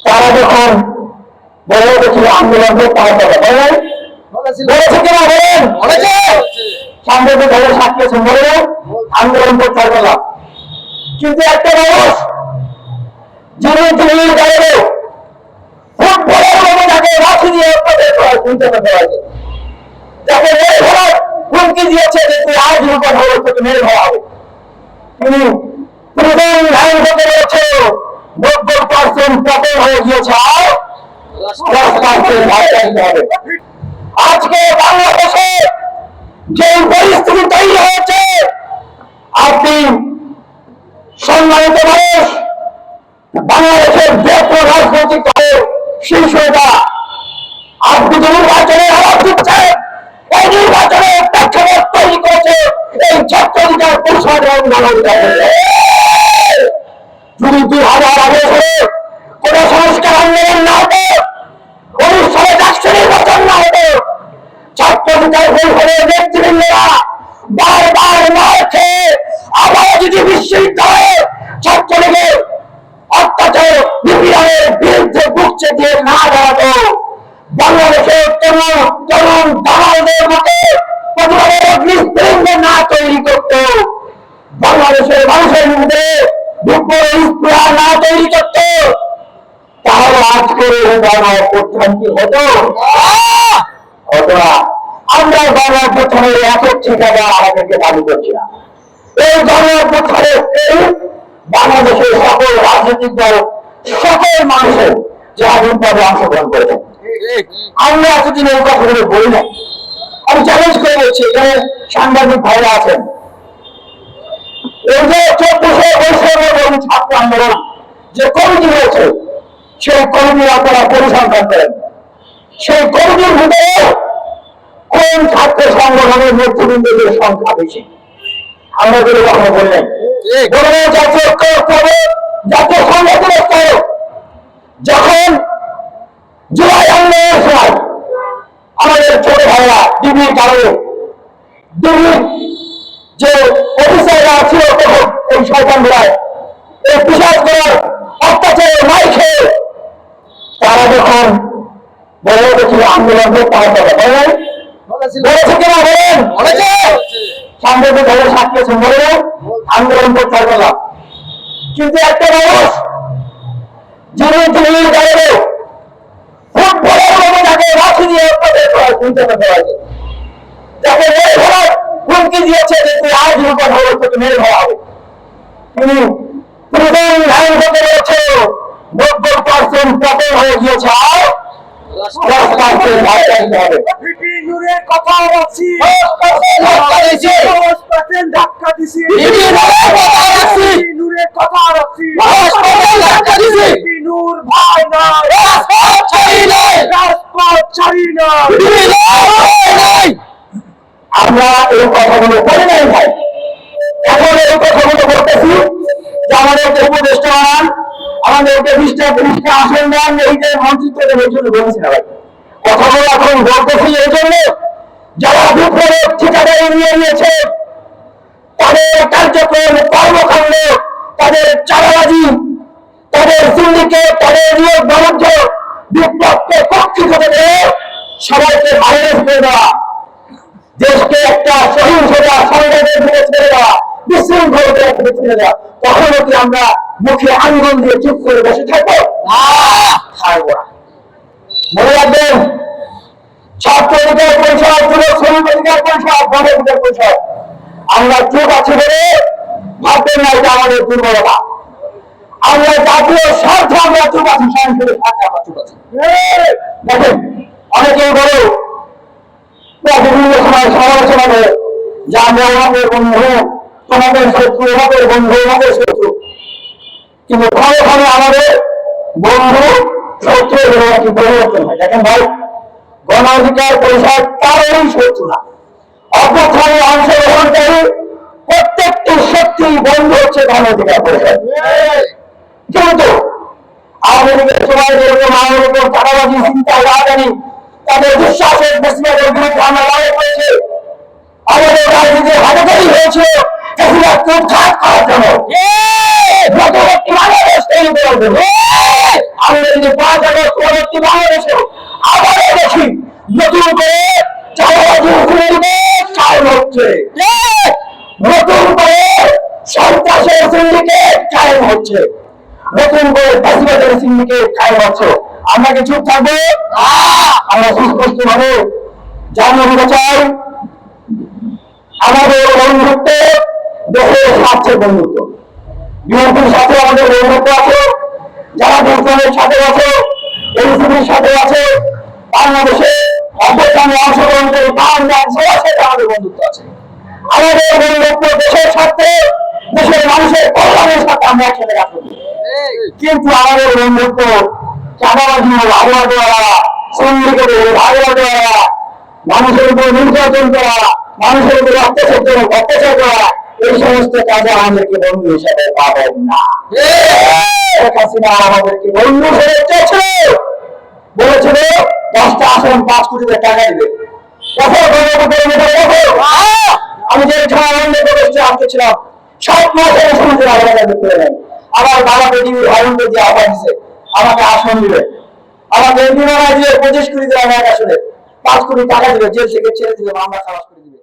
তারা যখন বলে উঠেছিল আন্দোলনকে পাওয়া যাবে বলেছে কিনা বলেন? সাংবাদিক ভাবে সাক্ষী বলে আন্দোলন করতে হবে না। কিন্তু একটা মানুষ যিনি দিল্লির বাইরে ফুটবলের মতো তাকে রাখি দিয়ে শুনতে পেতে হয়েছে, যাকে মেরে ধরার হুমকি দিয়েছে যে তুই আজ রূপা ধরো তোকে মেরে ধরা হবে। তিনি প্রধান ধারণ করতে রয়েছে 90% পতন হয়ে গিয়েছে। আর আজকে বাংলাদেশে যে পরিস্থিতি তৈরি হয়েছে, আপনি সম্মানিত মানুষ বাংলাদেশের যে রাজনৈতিক দলের শীর্ষতা আপনি যে নির্বাচনের আলাপ দিচ্ছেন, এই নির্বাচনে প্রেক্ষাপট তৈরি করেছে এই ছাত্র অধিকার পরিষদ এবং গণ অধিকার। যদি 2008 সালে কোন সংস্কার আন্দোলন না হতো, 19 সালে রাষ্ট্র নির্বাচন না হতো, ছাত্র অধিকার পরিষদের নেতৃবৃন্দরা বারবার মার খেয়ে আবার যদি বিশ্ববিদ্যালয়ে ছাত্রলীগের অত্যাচার নিপীড়নের বিরুদ্ধে বুকছে দিয়ে না দাঁড়াতো, বাংলাদেশের তরুণ দালালদের মধ্যে প্রতিবাদের অগ্নিস্ফুলিঙ্গ না তৈরি করত, বাংলাদেশের মানুষের মধ্যে বিপ্লবের স্পৃহা না তৈরি করত, তাহলে আজকের গণঅভ্যুত্থান কি হতো? হতো না। আমরা গণঅভ্যুত্থানের একক ঠিকানা আমাদেরকে দাবি করছি না। এই গণঅভ্যুত্থানের বাংলাদেশের সকল রাজনৈতিক দল, সকল মানুষের স্বাধীনভাবে অংশগ্রহণ করেছেন। আমরা এতদিন এই কথাগুলো বলি না। আমি চ্যালেঞ্জ করে বলছি, এখানে সাংবাদিক ভাইরা আছেন, এই যে 1400 বৈষম্য ছাত্র আন্দোলন যে কমিটি হয়েছে, সেই কমিটির আপনারা পরিসংখ্যান করেন। সেই কমিটির ভিতরে কোন ছাত্র সংগঠনের নেতৃবৃন্দদের সংখ্যা বেশি? আমরা বলে কখনো বললেন জাতীয় জাতীয় সংগঠনের স্তরে যখন জুলাই আন্দোলনের সময় আমাদের ছোট ভাইরা ডিবির কারণে ডিবির যে অফিসাররা ছিল তখন এই শয়তান বেলায় এই পিশাচ করার অত্যাচারের মাই খেয়ে তারা যখন বলে উঠেছিল আন্দোলন করতে হবে বলেছে কিনা বলেন? সাংবাদিক ভাবে সাক্ষী বলে আন্দোলন করতে হবে না। কিন্তু একটা মানুষ যিনি দিল্লির বাইরে ফুটবলের মতো তাকে রাখি দিয়ে শুনতে পেতে হয়েছে, যাকে মেরে ধরার হুমকি দিয়েছে যে তুই আজ রূপা ধরো তোকে মেরে ধরা হবে। তিনি প্রধান ধারণ করতে রয়েছে 90% পতন হয়ে গিয়েছে। আর আমরা এই কথাগুলো বলে নাই ভাই, এখন এই কথাগুলো বলতেছি যে আমাদেরকে উপদেষ্টা বানান, আমাদেরকে পৃষ্ঠা আসন দেন, এই যে মন্ত্রিত্ব এই জন্য বলছি না ভাই। কথাগুলো এখন বলতেছি এই জন্য যারা বিপ্লবের ঠিকাদারি নিয়ে নিয়েছে, তাদের কার্যক্রম কর্মকাণ্ড, তাদের চাঁদাবাজি, তাদের সিন্ডিকেট, তাদের নিয়োগ বাণিজ্য বিপ্লবকে কক্ষিত করে সবাইকে বাইরে ফেলে দেওয়া, দেশকে একটা সহিংসতা সংগ্রামের দিকে ছেড়ে দেওয়া, বিশৃঙ্খলতার দিকে ছেড়ে দেওয়া, কখনো কি আমরা মুখে আঙ্গুল দিয়ে চুপ করে বসে থাকবো? থাকবো না। মনে রাখবেন, ছাত্র অধিকার পরিষদ, যুব শ্রমিক অধিকার পরিষদ, গণ অধিকার পরিষদ, আমরা চুপ আছি বলে ভাববেন না এটা আমাদের দুর্বলতা। আমরা জাতীয় স্বার্থে আমরা চুপ আছি, সহিংসতার স্বার্থে আমরা চুপ আছি। দেখেন, অনেকেই বলে বিভিন্ন সময় সমালোচনা করে যে আমরা আমাদের বন্ধু, তোমাদের শত্রু, আমাদের বন্ধু, আমাদের শত্রু। কিন্তু ঘরে ঘরে আমাদের বন্ধু শত্রু একটি পরিবর্তন হয়। দেখেন ভাই, গণ অধিকার পরিষদ কারোরই শত্রু না। অভ্যুত্থানে অংশগ্রহণকারী প্রত্যেকটি শক্তি বন্ধু হচ্ছে গণ অধিকার পরিষদ। কিন্তু আওয়ামী লীগের সময় যেরকম আওয়ামী লীগের চাঁদাবাজি, চিন্তা, রাজধানী, তাদের বিশ্বাসের বেশিরভাগের বিরুদ্ধে আমরা লড়াই করেছি। আমাদের রাজনীতির হাজারি হয়েছিল ফেসিবাদকে উৎখাত করার জন্য, নতুন একটি বাংলাদেশ তৈরি করার জন্য। আমরা যদি 5 আগস্ট পরবর্তী বাংলাদেশে আবারও দেখি নতুন করে চাঁদাবাজি কায়েম হচ্ছে, নতুন করে সন্ত্রাসের সিন্ডিকেট কায়েম হচ্ছে, নতুন করে ফ্যাসিবাদের সিন্ডিকেট কায়েম হচ্ছে, আমরা কি চুপ থাকবো? আমরা সুস্পষ্ট ভাবে জানিয়ে দিতে চাই, আমাদের বন্ধুত্ব দেশের স্বার্থের বন্ধুত্ব। বিএনপির সাথে আমাদের বন্ধুত্ব আছে, যারা দেশের সাথে আছে, এনসিপির সাথে আছে, বাংলাদেশে অভ্যুত্থানে অংশগ্রহণ করে সবার সাথে আমাদের বন্ধুত্ব আছে। আমাদের বন্ধুত্ব দেশের স্বার্থে, দেশের মানুষের কল্যাণের সাথে আমরা একসাথে রাখবো। কিন্তু আমাদের বন্ধুত্ব চাঁদাবাজি, আগুয়া দেওয়া, সিন্ডিকেটের আগুয়া দেওয়া, মানুষের উপর নির্যাতন করা, মানুষের উপর অত্যাচার করা, এই সমস্ত কাজে আমাদেরকে বন্ধু হিসাবে পাবেন না। শেখ হাসিনা আমাদেরকে বন্ধু হিসেবে চেয়েছিল, বলেছিল 10টা আসন 5 কোটি টাকা দিবে। আমি যে আনন্দ প্রদেশে আসতেছিলাম, 7 মাসের সমাজের আলাদা করতে গেলেন, আমার বাবাকে টিভির আনন্দ দিয়ে আহ্বান দিছে আমাকে আসন দিবে, আমাকে এমপি বানায় দিয়ে 25 কোটি টাকা আসলে 5 কোটি টাকা দিবে, জেল থেকে ছেড়ে দিবে, মামলা খালাস করে দিবে।